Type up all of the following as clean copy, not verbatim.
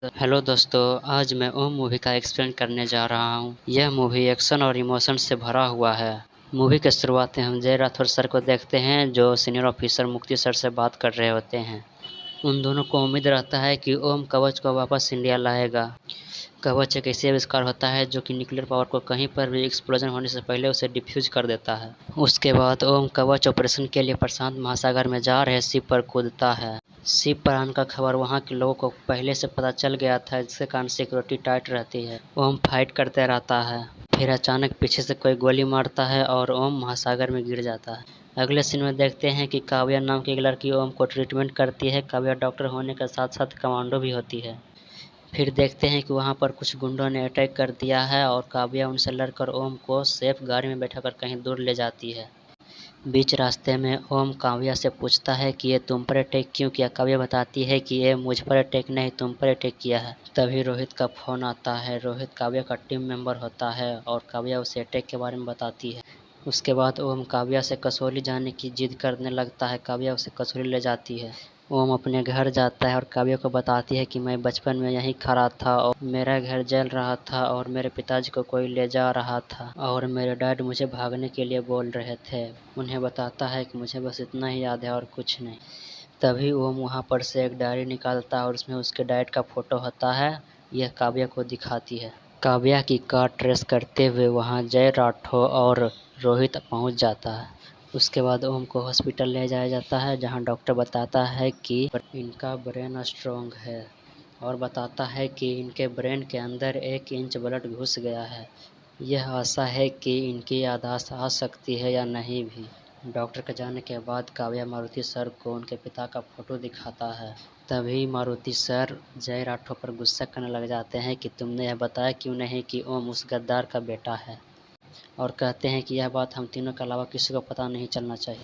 Hello दोस्तों, आज मैं ओम मूवी का एक्सप्लेन करने जा रहा हूँ। यह मूवी एक्शन और इमोशन से भरा हुआ है। मूवी के शुरुआत में हम जय राठौर सर को देखते हैं, जो सीनियर ऑफिसर मुक्ति सर से बात कर रहे होते हैं। उन दोनों को उम्मीद रहता है कि ओम कवच को वापस इंडिया लाएगा। कवच एक ऐसी आविष्कार होता है जो कि न्यूक्लियर पावर को कहीं पर भी एक्सप्लोजन होने से पहले उसे डिफ्यूज कर देता है। उसके बाद ओम कवच ऑपरेशन के लिए प्रशांत महासागर में जा रहे शिप पर कूदता है। शिप पर आने का खबर वहाँ के लोगों को पहले से पता चल गया था, जिसके कारण सिक्योरिटी टाइट रहती है। ओम फाइट करते रहता है, फिर अचानक पीछे से कोई गोली मारता है और ओम महासागर में गिर जाता है। अगले सीन में देखते हैं कि काव्या नाम की एक लड़की ओम को ट्रीटमेंट करती है। काव्या डॉक्टर होने के साथ साथ कमांडो भी होती है। फिर देखते हैं कि वहाँ पर कुछ गुंडों ने अटैक कर दिया है और काव्या उनसे लड़कर ओम को सेफ गाड़ी में बैठाकर कहीं दूर ले जाती है। बीच रास्ते में ओम काव्या से पूछता है कि ये तुम पर अटैक क्यों किया। काव्या बताती है कि ये मुझ पर अटैक नहीं, तुम पर अटैक किया है। तभी रोहित का फ़ोन आता है। रोहित काव्या का टीम मेंबर होता है और काव्या उसे अटैक के बारे में बताती है। उसके बाद ओम काव्या से कसौली जाने की जिद करने लगता है। काव्या उसे कसौली ले जाती है। ओम अपने घर जाता है और काव्या को बताती है कि मैं बचपन में यहीं खड़ा था और मेरा घर जल रहा था और मेरे पिताजी को कोई ले जा रहा था और मेरे डैड मुझे भागने के लिए बोल रहे थे। उन्हें बताता है कि मुझे बस इतना ही याद है और कुछ नहीं। तभी ओम वहाँ पर से एक डायरी निकालता है और उसमें उसके डैड का फोटो होता है। यह काव्या को दिखाती है। काव्या की कार ट्रेस करते हुए वहाँ जय राठौर और रोहित पहुँच जाता है। उसके बाद ओम को हॉस्पिटल ले जाया जाता है, जहाँ डॉक्टर बताता है कि इनका ब्रेन स्ट्रोंग है और बताता है कि इनके ब्रेन के अंदर 1 इंच ब्लड घुस गया है। यह आशा है कि इनकी याददाश्त आ सकती है या नहीं भी। डॉक्टर के जाने के बाद काव्या मारुति सर को उनके पिता का फोटो दिखाता है। तभी मारुति सर जय राठौर पर गुस्सा करने लग जाते हैं कि तुमने यह बताया क्यों नहीं कि ओम उस गद्दार का बेटा है, और कहते हैं कि यह बात हम तीनों के अलावा किसी को पता नहीं चलना चाहिए।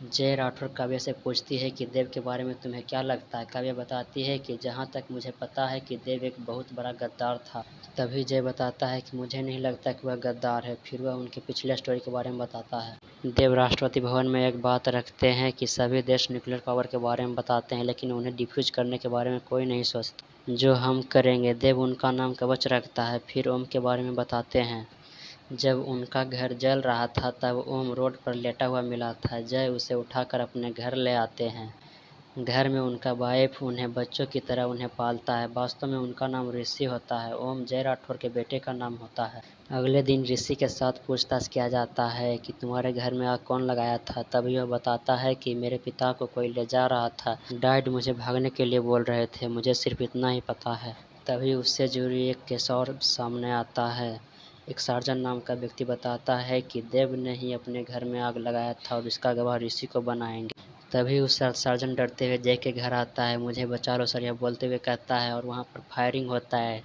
जय राठौर काव्या से पूछती है कि देव के बारे में तुम्हें क्या लगता है। काव्या बताती है कि जहाँ तक मुझे पता है कि देव एक बहुत बड़ा गद्दार था। तभी जय बताता है कि मुझे नहीं लगता कि वह गद्दार है। फिर वह उनकी पिछले स्टोरी के बारे में बताता है। देव राष्ट्रपति भवन में एक बात रखते हैं कि सभी देश न्यूक्लियर पावर के बारे में बताते हैं, लेकिन उन्हें डिफ्यूज करने के बारे में कोई नहीं सोचता। जो हम करेंगे। देव उनका नाम कवच रखता है। फिर ओम के बारे में बताते हैं। जब उनका घर जल रहा था तब ओम रोड पर लेटा हुआ मिला था। जय उसे उठाकर अपने घर ले आते हैं। घर में उनका वाइफ उन्हें बच्चों की तरह उन्हें पालता है। वास्तव में उनका नाम ऋषि होता है। ओम जय राठौर के बेटे का नाम होता है। अगले दिन ऋषि के साथ पूछताछ किया जाता है कि तुम्हारे घर में आग कौन लगाया था। तभी वह बताता है कि मेरे पिता को कोई ले जा रहा था। डैड मुझे भागने के लिए बोल रहे थे, मुझे सिर्फ इतना ही पता है। तभी उससे जुड़ी एक केस और सामने आता है। एक सार्जन नाम का व्यक्ति बताता है कि देव ने ही अपने घर में आग लगाया था और इसका गवाह ऋषि को बनाएंगे। तभी उस सार्जन डरते हुए जय के घर आता है। मुझे बचा लो सर, यह बोलते हुए कहता है और वहाँ पर फायरिंग होता है,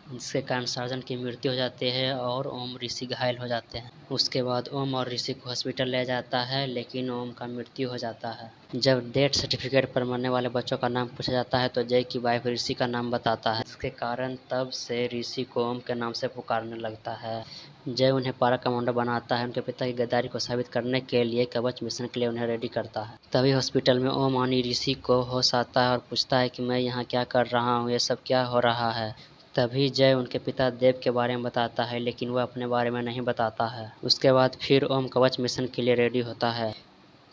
जिसके कारण सार्जन की मृत्यु हो जाती है और ओम ऋषि घायल हो जाते हैं। उसके बाद ओम और ऋषि को हॉस्पिटल ले जाता है, लेकिन ओम का मृत्यु हो जाता है। जब डेथ सर्टिफिकेट पर मरने वाले बच्चों का नाम पूछा जाता है तो जय की वाइफ ऋषि का नाम बताता है। इसके कारण तब से ऋषि को ओम के नाम से पुकारने लगता है। जय उन्हें पारा कमांडो बनाता है। उनके पिता की गद्दारी को साबित करने के लिए कवच मिशन के लिए उन्हें रेडी करता है। तभी हॉस्पिटल में ओम आनी ऋषि को होश आता है और पूछता है कि मैं यहाँ क्या कर रहा हूँ, ये सब क्या हो रहा है। तभी जय उनके पिता देव के बारे में बताता है, लेकिन वह अपने बारे में नहीं बताता है। उसके बाद फिर ओम कवच मिशन के लिए रेडी होता है।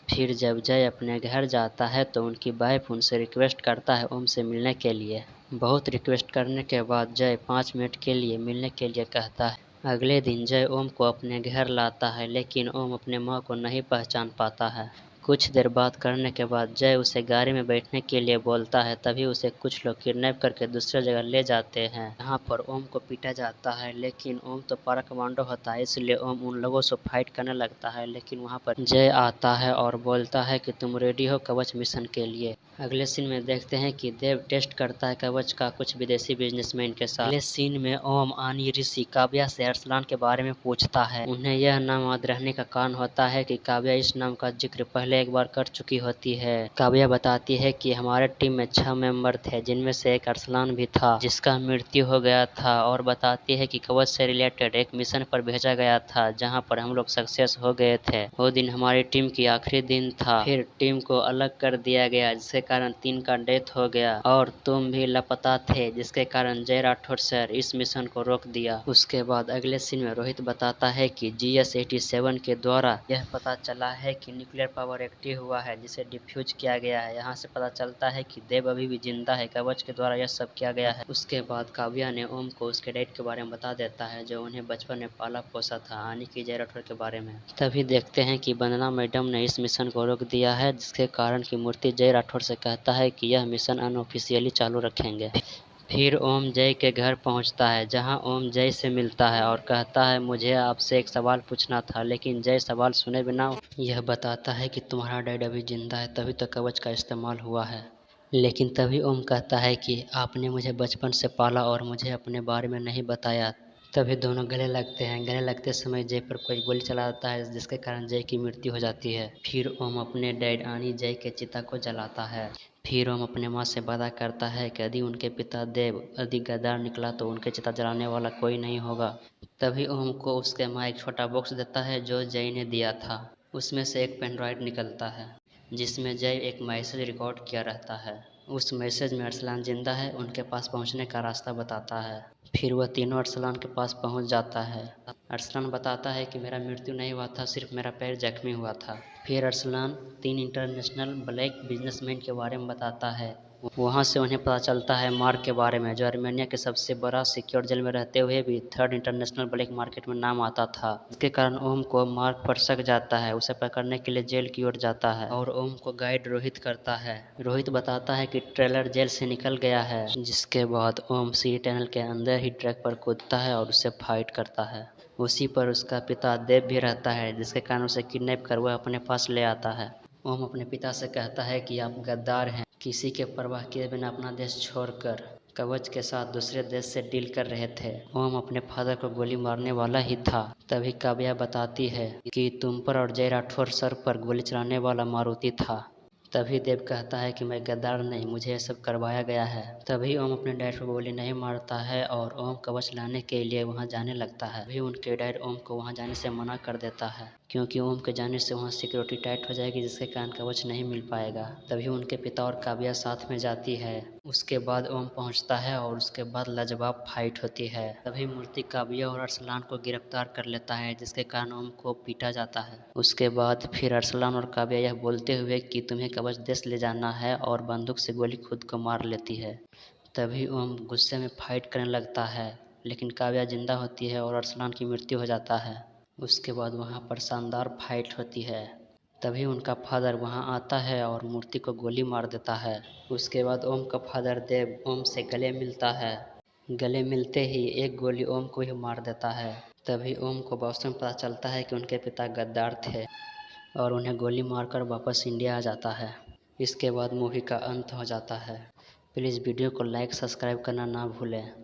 फिर जब जय अपने घर जाता है तो उनकी वाइफ उनसे रिक्वेस्ट करता है ओम से मिलने के लिए। बहुत रिक्वेस्ट करने के बाद जय 5 मिनट के लिए मिलने के लिए कहता है। अगले दिन जय ओम को अपने घर लाता है, लेकिन ओम अपने माँ को नहीं पहचान पाता है। कुछ देर बात करने के बाद जय उसे गाड़ी में बैठने के लिए बोलता है। तभी उसे कुछ लोग किडनैप करके दूसरे जगह ले जाते हैं। यहाँ पर ओम को पीटा जाता है, लेकिन ओम तो पारा कमांडो होता है, इसलिए ओम उन लोगों से फाइट करने लगता है। लेकिन वहाँ पर जय आता है और बोलता है कि तुम रेडी हो कवच मिशन के लिए। अगले सीन में देखते हैं कि देव टेस्ट करता है कवच का कुछ विदेशी बिजनेसमैन के साथ। अगले सीन में ओम आनी ऋषि काव्या से अरसलान के बारे में पूछता है। उन्हें यह नाम याद रहने का कारण होता है कि काव्या इस नाम का जिक्र पहले एक बार कर चुकी होती है। काव्या बताती है कि हमारे टीम में 6 मेंबर थे, जिनमें से एक अरसलान भी था, जिसका मृत्यु हो गया था, और बताती है कि कवच से रिलेटेड एक मिशन पर भेजा गया था, जहां पर हम लोग सक्सेस हो गए थे। वो दिन हमारी टीम की आखिरी दिन था। फिर टीम को अलग कर दिया गया, जिसके कारण 3 का डेथ हो गया और तुम भी लापता थे, जिसके कारण जय राठौर सर इस मिशन को रोक दिया। उसके बाद अगले सीन में रोहित बताता है कि GS-87 के द्वारा यह पता चला है कि न्यूक्लियर पावर एक्टिव हुआ है, जिसे डिफ्यूज किया गया है। यहाँ से पता चलता है कि देव अभी भी जिंदा है, कवच के द्वारा यह सब किया गया है। उसके बाद काव्या ने ओम को उसके डैड के बारे में बता देता है, जो उन्हें बचपन में पाला पोसा था, यानी कि जय राठौर के बारे में। तभी देखते हैं कि वंदना मैडम ने इस मिशन को रोक दिया है, जिसके कारण की मूर्ति जय राठौर से कहता है कि यह मिशन अनऑफिशियली चालू रखेंगे। फिर ओम जय के घर पहुंचता है, जहां ओम जय से मिलता है और कहता है, मुझे आपसे एक सवाल पूछना था। लेकिन जय सवाल सुने बिना यह बताता है कि तुम्हारा डैड अभी जिंदा है, तभी तो कवच का इस्तेमाल हुआ है। लेकिन तभी ओम कहता है कि आपने मुझे बचपन से पाला और मुझे अपने बारे में नहीं बताया। तभी दोनों गले लगते हैं। गले लगते समय जय पर कोई गोली चला देता है, जिसके कारण जय की मृत्यु हो जाती है। फिर ओम अपने डैड यानी जय के चिता को जलाता है। फिर ओम अपने माँ से वादा करता है कि यदि उनके पिता देव यदि गद्दार निकला तो उनके चिता जलाने वाला कोई नहीं होगा। तभी ओम को उसके माँ एक छोटा बॉक्स देता है जो जय ने दिया था। उसमें से एक पेन ड्राइव निकलता है, जिसमें जय एक मैसेज रिकॉर्ड किया रहता है। उस मैसेज में अरसलान जिंदा है, उनके पास पहुंचने का रास्ता बताता है। फिर वह तीनों अरसलान के पास पहुंच जाता है। अरसलान बताता है कि मेरा मृत्यु नहीं हुआ था, सिर्फ मेरा पैर जख्मी हुआ था। फिर अरसलान 3 इंटरनेशनल ब्लैक बिजनेसमैन के बारे में बताता है। वहाँ से उन्हें पता चलता है मार्क के बारे में, जो आर्मेनिया के सबसे बड़ा सिक्योर जेल में रहते हुए भी 3rd इंटरनेशनल ब्लैक मार्केट में नाम आता था। इसके कारण ओम को मार्क पर शक जाता है, उसे पकड़ने के लिए जेल की ओर जाता है और ओम को गाइड रोहित करता है। रोहित बताता है कि ट्रेलर जेल से निकल गया है, जिसके बाद ओम सी टनल के अंदर ही ट्रैक पर कूदता है और उससे फाइट करता है। उसी पर उसका पिता देव भी रहता है, जिसके कारण उसे किडनैप कर वह अपने पास ले आता है। ओम अपने पिता से कहता है कि आप गद्दार हैं, किसी के परवाह किए बिना अपना देश छोड़कर कवच के साथ दूसरे देश से डील कर रहे थे। ओम अपने फादर को गोली मारने वाला ही था। तभी काव्या बताती है कि तुम पर और जय राठौर सर पर गोली चलाने वाला मारुति था। तभी देव कहता है कि मैं गद्दार नहीं, मुझे यह सब करवाया गया है। तभी ओम अपने डैड को गोली नहीं मारता है और ओम कवच लाने के लिए वहां जाने लगता है। तभी उनके डैड ओम को वहां जाने से मना कर देता है, क्योंकि ओम के जाने से वहां सिक्योरिटी टाइट हो जाएगी, जिसके कारण कवच नहीं मिल पाएगा। तभी उनके पिता और काव्या साथ में जाती है। उसके बाद ओम पहुंचता है और उसके बाद लाजवाब फाइट होती है। तभी मूर्ति काव्या और अरसलान को गिरफ्तार कर लेता है, जिसके कारण ओम को पीटा जाता है। उसके बाद फिर अरसलान और काव्या यह बोलते हुए कि तुम्हें कवच देश ले जाना है, और बंदूक से गोली खुद को मार लेती है। तभी ओम गुस्से में फाइट करने लगता है, लेकिन काव्या जिंदा होती है और अरसलान की मृत्यु हो जाता है। उसके बाद वहाँ पर शानदार फाइट होती है। तभी उनका फादर वहाँ आता है और मूर्ति को गोली मार देता है। उसके बाद ओम का फादर देव ओम से गले मिलता है। गले मिलते ही एक गोली ओम को ही मार देता है। तभी ओम को वास्तव में पता चलता है कि उनके पिता गद्दार थे और उन्हें गोली मारकर वापस इंडिया आ जाता है। इसके बाद मूवी का अंत हो जाता है। प्लीज़ वीडियो को लाइक सब्सक्राइब करना ना भूलें।